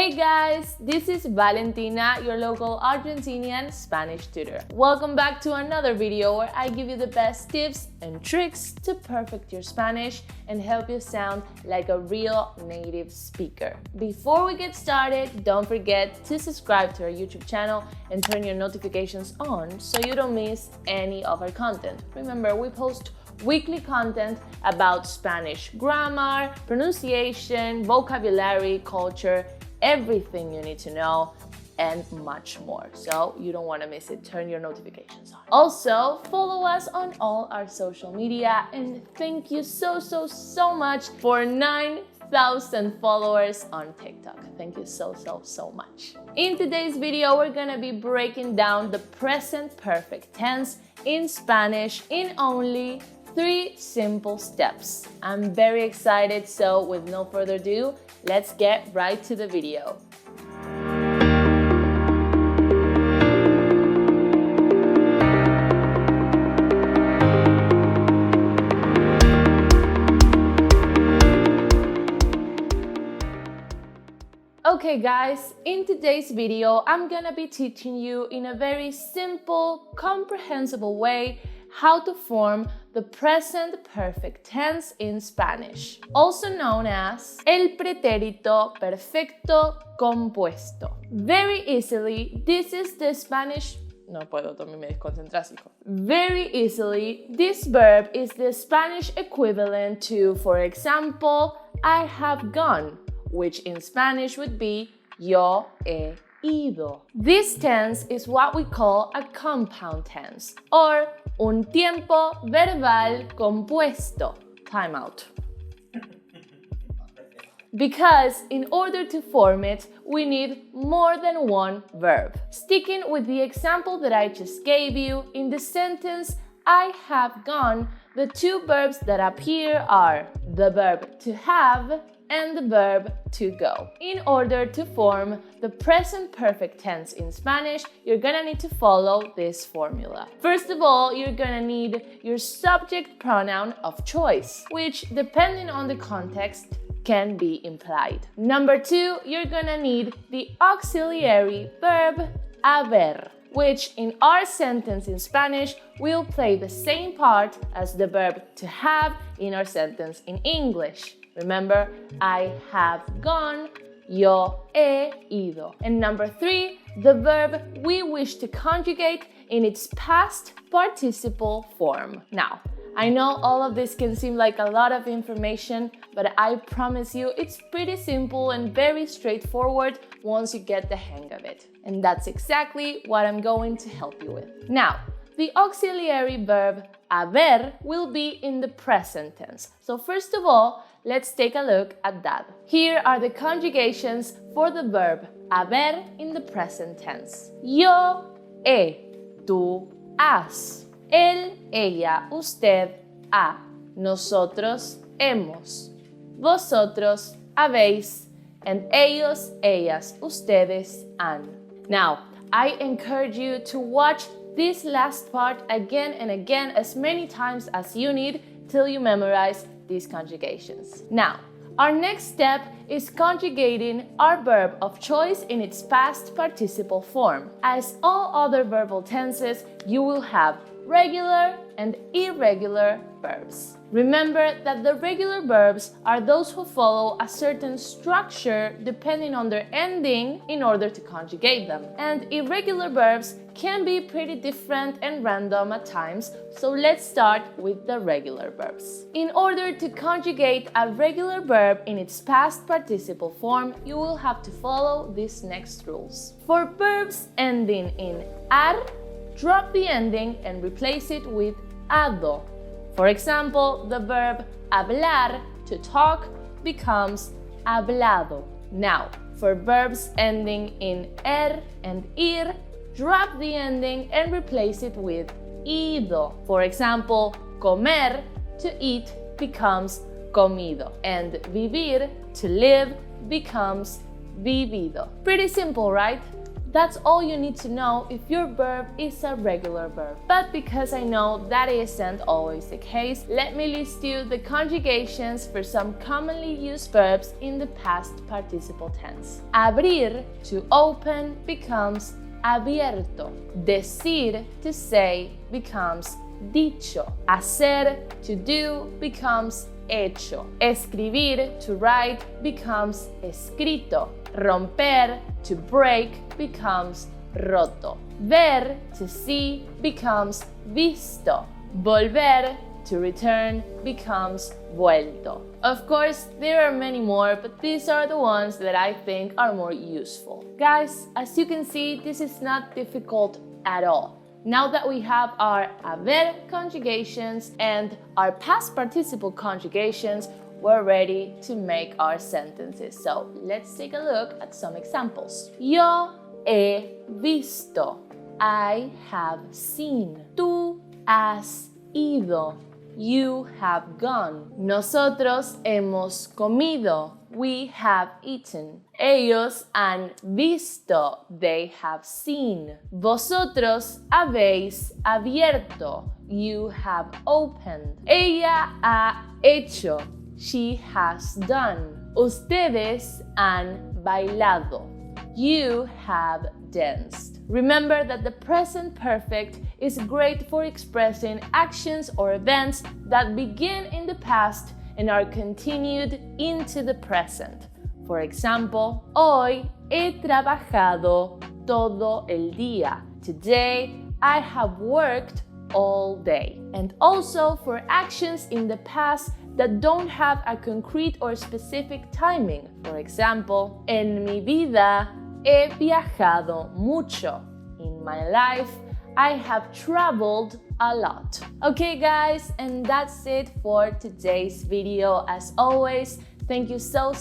Hey guys, this is Valentina, your local Argentinian Spanish tutor. Welcome back to another video where I give you the best tips and tricks to perfect your Spanish and help you sound like a real native speaker. Before we get started, don't forget to subscribe to our YouTube channel and turn your notifications on so you don't miss any of our content. Remember, we post weekly content about Spanish grammar, pronunciation, vocabulary, culture, everything you need to know, and much more. So you don't want to miss it. Turn your notifications on. Also, follow us on all our social media, and thank you so much for 9,000 followers on TikTok. Thank you so much. In today's video, we're gonna be breaking down the present perfect tense in Spanish in only 3 simple steps. I'm very excited, so with no further ado, let's get right to the video. Okay guys, in today's video, I'm gonna be teaching you in a very simple, comprehensible way how to form the present perfect tense in Spanish, also known as el pretérito perfecto compuesto. Very easily, this is the Spanish Very easily, this verb is the Spanish equivalent to, for example, I have gone, which in Spanish would be yo he ido. This tense is what we call a compound tense, or un tiempo verbal compuesto. Time out. Because in order to form it, we need more than one verb. Sticking with the example that I just gave you, in the sentence I have gone, the 2 verbs that appear are the verb to have and the verb to go. In order to form the present perfect tense in Spanish, you're gonna need to follow this formula. First of all, you're gonna need your subject pronoun of choice, which, depending on the context, can be implied. Number 2, you're gonna need the auxiliary verb haber, which in our sentence in Spanish will play the same part as the verb to have in our sentence in English. Remember, I have gone, yo he ido. And number 3, the verb we wish to conjugate in its past participle form. Now, I know all of this can seem like a lot of information, but I promise you it's pretty simple and very straightforward once you get the hang of it. And that's exactly what I'm going to help you with. Now, the auxiliary verb haber will be in the present tense. So first of all, let's take a look at that. Here are the conjugations for the verb haber in the present tense. Yo he, tú has. Él, ella, usted, ha. Nosotros, hemos. Vosotros, habéis. And ellos, ellas, ustedes, han. Now, I encourage you to watch this last part again and again as many times as you need till you memorize these conjugations. Now, our next step is conjugating our verb of choice in its past participle form. As all other verbal tenses, you will have regular and irregular verbs. Remember that the regular verbs are those who follow a certain structure depending on their ending in order to conjugate them. And irregular verbs can be pretty different and random at times, so let's start with the regular verbs. In order to conjugate a regular verb in its past participle form, you will have to follow these next rules. For verbs ending in ar, drop the ending and replace it with ado. For example, the verb hablar, to talk, becomes hablado. Now, for verbs ending in er and ir, drop the ending and replace it with ido. For example, comer, to eat, becomes comido. And vivir, to live, becomes vivido. Pretty simple, right? That's all you need to know if your verb is a regular verb. But because I know that isn't always the case, let me list you the conjugations for some commonly used verbs in the past participle tense. Abrir, to open, becomes abierto. Decir, to say, becomes dicho. Hacer, to do, becomes hecho. Escribir, to write, becomes escrito. Romper, to break, becomes roto. Ver, to see, becomes visto. Volver, to return, becomes vuelto. Of course, there are many more, but these are the ones that I think are more useful. Guys, as you can see, this is not difficult at all. Now that we have our haber conjugations and our past participle conjugations, we're ready to make our sentences. So let's take a look at some examples. Yo he visto. I have seen. Tú has ido. You have gone. Nosotros hemos comido. We have eaten. Ellos han visto. They have seen. Vosotros habéis abierto. You have opened. Ella ha hecho. She has done. Ustedes han bailado. You have danced. Remember that the present perfect is great for expressing actions or events that begin in the past and are continued into the present. For example, hoy he trabajado todo el día. Today I have worked all day. And also for actions in the past that don't have a concrete or specific timing. For example, en mi vida he viajado mucho. In my life, I have traveled a lot. Okay guys, and that's it for today's video. As always, thank you so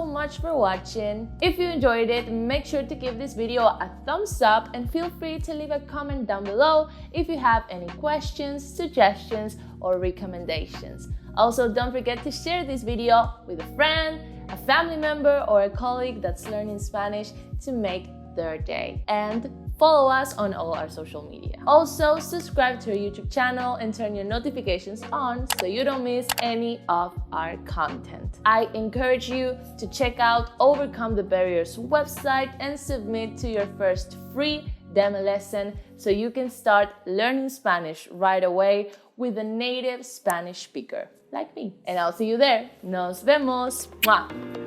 much for watching. If you enjoyed it, make sure to give this video a thumbs up and feel free to leave a comment down below if you have any questions, suggestions, or recommendations. Also, don't forget to share this video with a friend, a family member, or a colleague that's learning Spanish to make their day. And follow us on all our social media. Also, subscribe to our YouTube channel and turn your notifications on so you don't miss any of our content. I encourage you to check out Overcome the Barriers website and submit to your first free demo lesson so you can start learning Spanish right away with a native Spanish speaker like me. And I'll see you there. Nos vemos. Mwah.